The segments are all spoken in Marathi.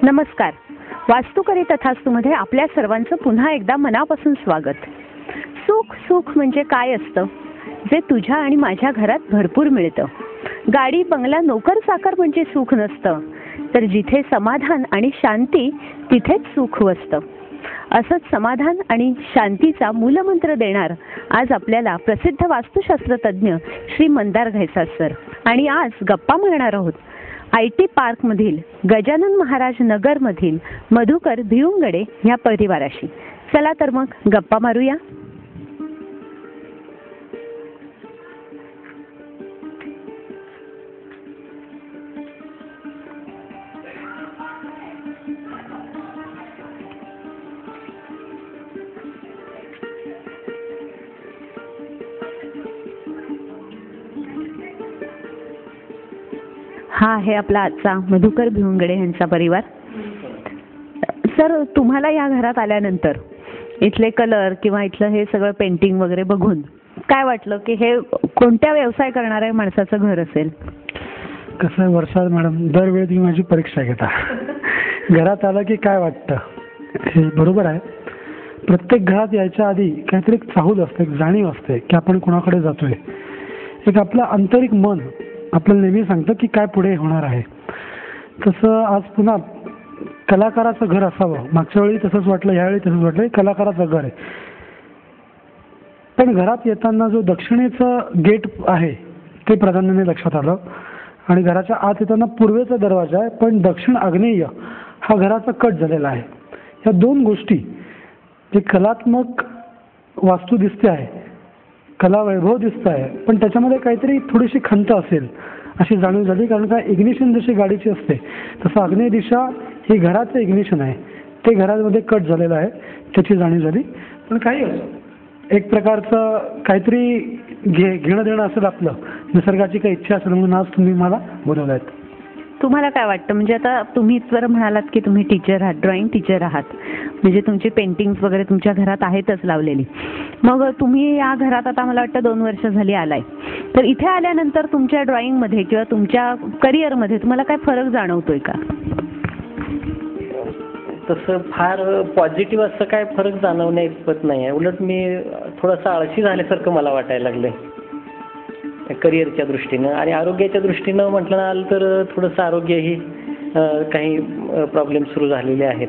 नमस्कार. वास्तुकरी तथास्तूमध्ये आपल्या सर्वांचं पुन्हा एकदा मनापासून स्वागत. सुख सुख म्हणजे काय असतं, जे तुझ्या आणि माझ्या घरात भरपूर मिळतं. गाडी बंगला नोकर चाकर म्हणजे सुख नसतं, तर जिथे समाधान आणि शांती तिथेच सुख वसतं. असंच समाधान आणि शांतीचा मूलमंत्र देणार आज आपल्याला प्रसिद्ध वास्तुशास्त्र तज्ज्ञ श्री मंदार घैसास सर. आणि आज गप्पा मारणार आहोत IT पार्कमधील गजानन महाराज नगरमधील मधुकर भिवंगडे ह्या परिवाराशी. चला तर मग गप्पा मारूया. हा आहे आपला आजचा मधुकर भिवंगडे यांचा परिवार. सर, तुम्हाला या घरात आल्यानंतर इथले कलर किंवा इथलं हे सगळं पेंटिंग वगैरे बघून काय वाटलं की हे कोणत्या व्यवसाय करणाऱ्या माणसाचं घर असेल? कसं आहे वर्षा मॅडम, दरवेळी तुम्ही माझी परीक्षा घेता. घरात आलं की काय वाटतं हे बरोबर आहे. प्रत्येक घरात यायच्या आधी काहीतरी एक चाहूल असते, एक जाणीव असते की आपण कोणाकडे जातोय. एक आपलं आंतरिक मन आपल्याला नेहमी सांगतं की काय पुढे होणार आहे. तसं आज पुन्हा कलाकाराचं घर असावं. मागच्या वेळी तसंच वाटलं, यावेळी तसंच वाटलं. कलाकाराचं घर आहे, पण घरात येताना जो दक्षिणेचं गेट आहे ते प्राधान्याने लक्षात आलं. आणि घराच्या आत येताना पूर्वेचा दरवाजा आहे, पण दक्षिण आग्नेय हा घराचा कट झालेला आहे. या दोन गोष्टी, जे कलात्मक वास्तू दिसते आहे, कला वैभव दिसत आहे, पण त्याच्यामध्ये काहीतरी थोडीशी खंत असेल अशी जाणीव झाली. कारण का, इग्निशन जशी गाडीची असते तसं आग्नेय दिशा ही घराचं इग्निशन आहे, ते घरामध्ये कट झालेलं आहे, त्याची जाणीव झाली. पण काही एक प्रकारचं काहीतरी घेणं देणं असेल आपलं, निसर्गाची काही इच्छा असेल म्हणून आज तुम्ही मला बोलवलं आहेत. तुम्हाला काय वाटतं, म्हणजे आता तुम्ही जर म्हणालात की तुम्ही टीचर आहात, ड्रॉइंग टीचर आहात, म्हणजे तुमची पेंटिंग्स वगैरे तुमच्या घरात आहेतच लावलेली. मग तुम्ही या घरात आता मला वाटतं 2 वर्ष झाली आलाय, तर इथे आल्यानंतर तुमच्या ड्रॉइंगमध्ये किंवा तुमच्या करिअरमध्ये तुम्हाला काय फरक जाणवतोय का? तसं फार पॉझिटिव्ह असं काय फरक जाणवण्या इतपत नाही आहे. उलट मी थोडंसं आळशी झाल्यासारखं मला वाटायला लागलं आहे करिअरच्या दृष्टीनं. आणि आरोग्याच्या दृष्टीनं म्हटलं तर थोडंसं आरोग्यही काही प्रॉब्लेम सुरू झालेले आहेत.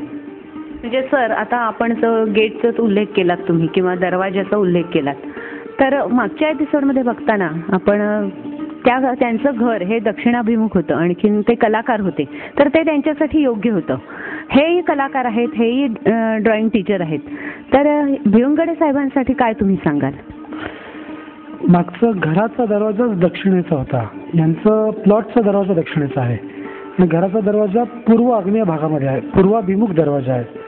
म्हणजे सर, आता आपण जो गेटचाच उल्लेख केलात तुम्ही किंवा दरवाजाचा उल्लेख केलात, तर मागच्या एपिसोडमध्ये बघताना आपण त्यांचं घर हे दक्षिणाभिमुख होतं, आणखीन ते कलाकार होते, तर ते त्यांच्यासाठी योग्य होतं. हेही कलाकार आहेत, हेही ड्रॉइंग टीचर आहेत, तर भिवंगडे साहेबांसाठी काय तुम्ही सांगाल? मागचं घराचा दरवाजा दक्षिणेचा होता, यांचं प्लॉटचा दरवाजा दक्षिणेचा आहे आणि घराचा दरवाजा पूर्व आग्नेय भागामध्ये आहे, पूर्वाभिमुख दरवाजा आहे.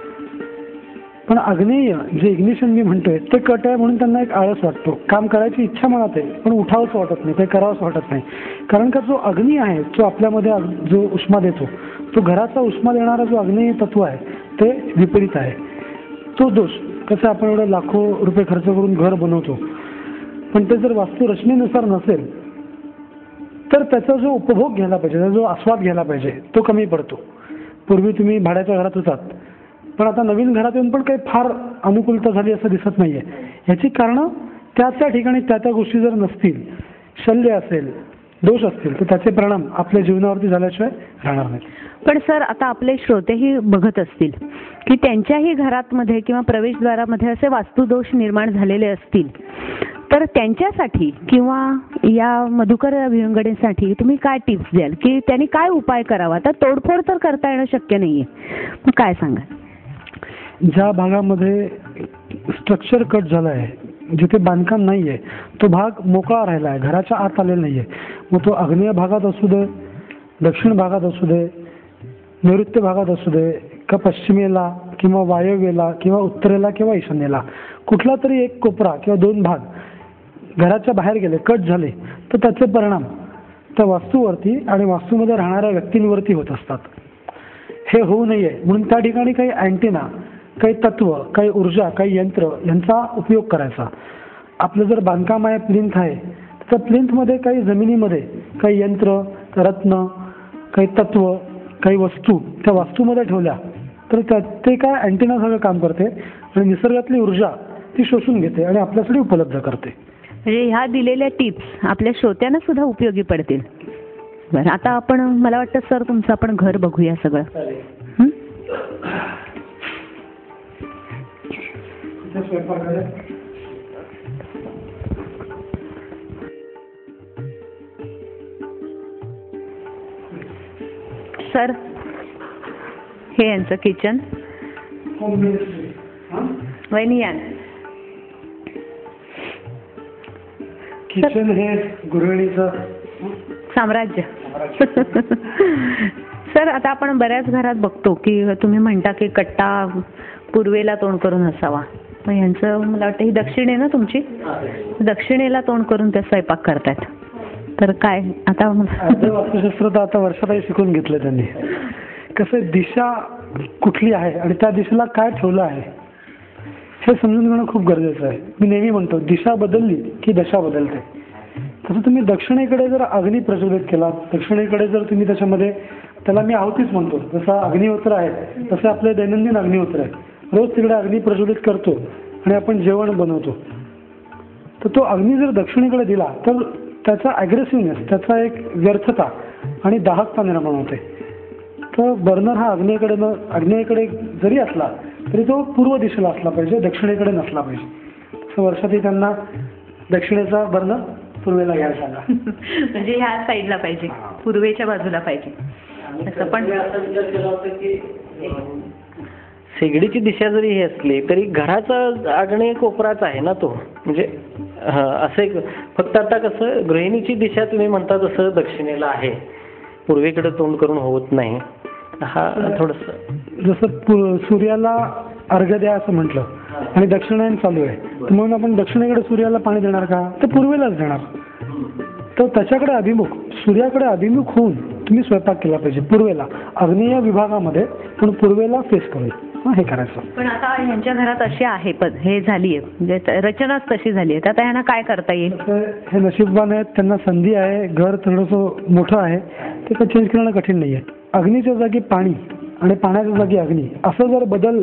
पण आग्नेय जे इग्निशन मी म्हणतोय ते कट आहे, म्हणून त्यांना एक आळस वाटतो. काम करायची इच्छा मनात आहे, पण उठावंसं वाटत नाही, काही करावंसं वाटत नाही. कारण का, जो अग्नी आहे, जो आपल्यामध्ये जो उष्मा देतो, तो घराचा उष्मा देणारा जो आग्नेय तत्व आहे ते विपरीत आहे. तो दोष कसं, आपण एवढे लाखो रुपये खर्च करून घर बनवतो, पण ते जर वास्तू रचनेनुसार नसेल तर त्याचा जो उपभोग घ्यायला पाहिजे, त्याचा जो आस्वाद घ्यायला पाहिजे, तो कमी पडतो. पूर्वी तुम्ही भाड्याच्या घरात होतात, पण आता नवीन घरात येऊन पण काही फार अनुकूलता झाली असं दिसत नाहीये. याची कारणं त्या ठिकाणी त्या गोष्टी जर नसतील, शल्य असेल, दोष असतील, तर त्याचे परिणाम आपल्या जीवनावरती झाल्याशिवाय राहणार नाही. पण सर, आता आपले श्रोतेही बघत असतील की त्यांच्याही घरामध्ये किंवा प्रवेशद्वारामध्ये असे वास्तुदोष निर्माण झालेले असतील, तर त्यांच्यासाठी किंवा या मधुकर भिवंगडेंसाठी तुम्ही काय टिप्स द्याल की त्यांनी काय उपाय करावा? तर तोडफोड तर करता येणं शक्य नाहीये, मग काय सांगाल? ज्या भागामध्ये स्ट्रक्चर कट झालं आहे, जिथे बांधकाम नाहीये, तो भाग मोकळा राहिला आहे, घराच्या आत आलेला नाहीये. मग तो आग्नेय भागात असू दे, दक्षिण भागात असू दे, नैऋत्य भागात असू दे, का पश्चिमेला किंवा वायव्येला किंवा उत्तरेला किंवा ईशान्येला, कुठला तरी एक कोपरा किंवा 2 भाग घराच्या बाहेर गेले, कट झाले, तर त्याचे परिणाम त्या वास्तूवरती आणि वास्तूमध्ये राहणाऱ्या व्यक्तींवरती होत असतात. हे होऊ नये म्हणून त्या ठिकाणी काही अँटिना, काही तत्व, काही ऊर्जा, काही यंत्र यांचा उपयोग करायचा. आपलं जर बांधकाम आहे, प्लिंथ आहे, तर प्लिंथमध्ये काही जमिनीमध्ये काही यंत्र, रत्न, काही तत्व काही वस्तू त्या वास्तूमध्ये ठेवल्या तर ते काय अँटिना सगळं काम करते आणि निसर्गातली ऊर्जा ती शोषून घेते आणि आपल्यासाठी उपलब्ध करते. म्हणजे ह्या दिलेल्या टिप्स आपल्या श्रोत्यांना सुद्धा उपयोगी पडतील. बरं, आता आपण मला वाटतं सर तुमचं आपण घर बघूया सगळं. हं? सर हे यांचं किचन. वहिनी या. किचन हे गृहिणीचं साम्राज्य. सर आता आपण बऱ्याच घरात बघतो की तुम्ही म्हणता की कट्टा पूर्वेला तोंड करून असावा. मग यांचं मला वाटतं ही दक्षिण आहे ना तुमची, दक्षिणेला तोंड करून ते स्वयंपाक करतात. तर काय आता वास्तुशास्त्र तर आता वर्षातही शिकून घेतलं त्यांनी. कसं दिशा कुठली आहे आणि त्या दिशेला काय ठेवलं आहे हे समजून घेणं खूप गरजेचं आहे. मी नेहमी म्हणतो दिशा बदलली की दशा बदलते. तसं तुम्ही दक्षिणेकडे जर अग्नी प्रज्वलित केला, दक्षिणेकडे जर तुम्ही त्याच्यामध्ये त्याला मी आहुतीच म्हणतो, जसा अग्निहोत्र आहे तसे आपले दैनंदिन अग्निहोत्र आहे. रोज तिकडे अग्नी प्रज्वलित करतो आणि आपण जेवण बनवतो. तर तो अग्नी जर दक्षिणेकडे दिला तर त्याचा ॲग्रेसिव्हनेस, त्याचा एक व्यर्थता आणि दाहकता निर्माण होते. तर बर्नर हा आग्नेयेकडे जरी असला तरी तो पूर्व दिशेला असला पाहिजे, दक्षिणेकडे नसला पाहिजे. तसं वर्षातही त्यांना दक्षिणेचा बर्नर पूर्वेला घ्यायला सांगा. म्हणजे ह्या साईडला पाहिजे, पूर्वेच्या बाजूला पाहिजे. असं पण शेगडीची दिशा जरी हे असली तरी घराचा आग्नेय कोपराच आहे ना तो. म्हणजे असं एक फक्त आता कसं गृहिणीची दिशा तुम्ही म्हणता तसं दक्षिणेला आहे, पूर्वेकडे तोंड करून होत नाही. हा थोडंसं जसं सूर्याला अर्घ्य द्या असं म्हटलं आणि दक्षिणायन चालू आहे तर म्हणून आपण दक्षिणेकडे सूर्याला पाणी देणार का, तर पूर्वेलाच देणार. तर त्याच्याकडे अभिमुख, सूर्याकडे अभिमुख होऊन तुम्ही स्वयंपाक केला पाहिजे पूर्वेला, आग्नेय विभागामध्ये पण पूर्वेला फेस करून हे करायचं. पण आता यांच्या घरात अशी आहे हे झाली आहे, म्हणजे रचनाच तशी झाली आहे. आता यांना काय करता येईल? हे नशीबवान आहेत, त्यांना संधी आहे, घर थोडंसं मोठं आहे, ते काही चेंज करणं कठीण नाही आहे. अग्नीच्या जागी पाणी आणि पाण्याच्या जागी अग्नी असं जर बदल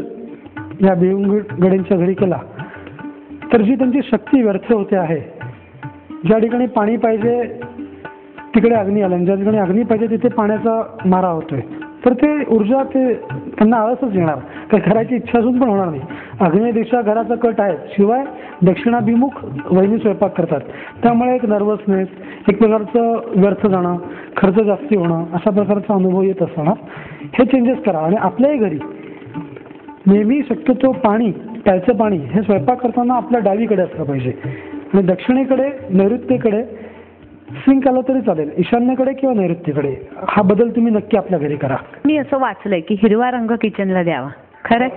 या भिवंगडींच्या घरी केला तर जी त्यांची शक्ती व्यर्थ होते आहे, ज्या ठिकाणी पाणी पाहिजे तिकडे अग्नी आला, ज्या ठिकाणी अग्नी पाहिजे तिथे पाण्याचा मारा होतोय, तर ते ऊर्जा त्यांना आळसच येणार, काही करायची इच्छा असून पण होणार नाही. अग्नेय दिशा घराचा कट आहे, शिवाय दक्षिणाभिमुख वहिनी स्वयंपाक करतात, त्यामुळे एक नर्वसनेस, एक प्रकारचं व्यर्थ जाणं, खर्च जास्ती होणं, अशा प्रकारचा अनुभव येत असताना हे चेंजेस करा. आणि आपल्याही घरी नेहमी शक्यतो पाणी, प्यायचं पाणी हे स्वयंपाक करताना आपल्या डावीकडे असलं पाहिजे आणि दक्षिणेकडे, नैऋत्येकडे सिंक आलं तरी चालेल, ईशान्येकडे किंवा नैऋत्येकडे. हा बदल तुम्ही नक्की आपल्या घरी करा. मी असं वाचलंय की हिरवा रंग किचनला द्यावा, खरं?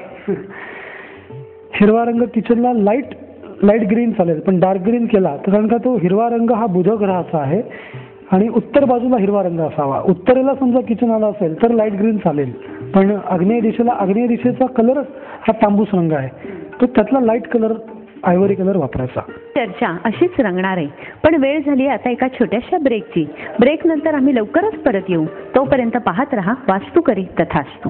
हिरवा रंग किचनला लाईट ग्रीन चालेल, पण डार्क ग्रीन केला तर कारण का तो हिरवा रंग हा बुध ग्रहाचा आहे आणि उत्तर बाजूला हिरवा रंग असावा. उत्तरेला समजा किचन आला असेल तर लाईट ग्रीन चालेल, पण आग्नेय दिशेचा कलर हा तांबूस रंग आहे, तो त्यातला लाईट कलर आयव्हरी कलर वापरायचा. चर्चा अशीच रंगणार आहे, पण वेळ झाली आता एका छोट्याशा ब्रेकची. ब्रेक नंतर आम्ही लवकरच परत येऊ. तोपर्यंत पाहत रहा वास्तू करी तथास्तु.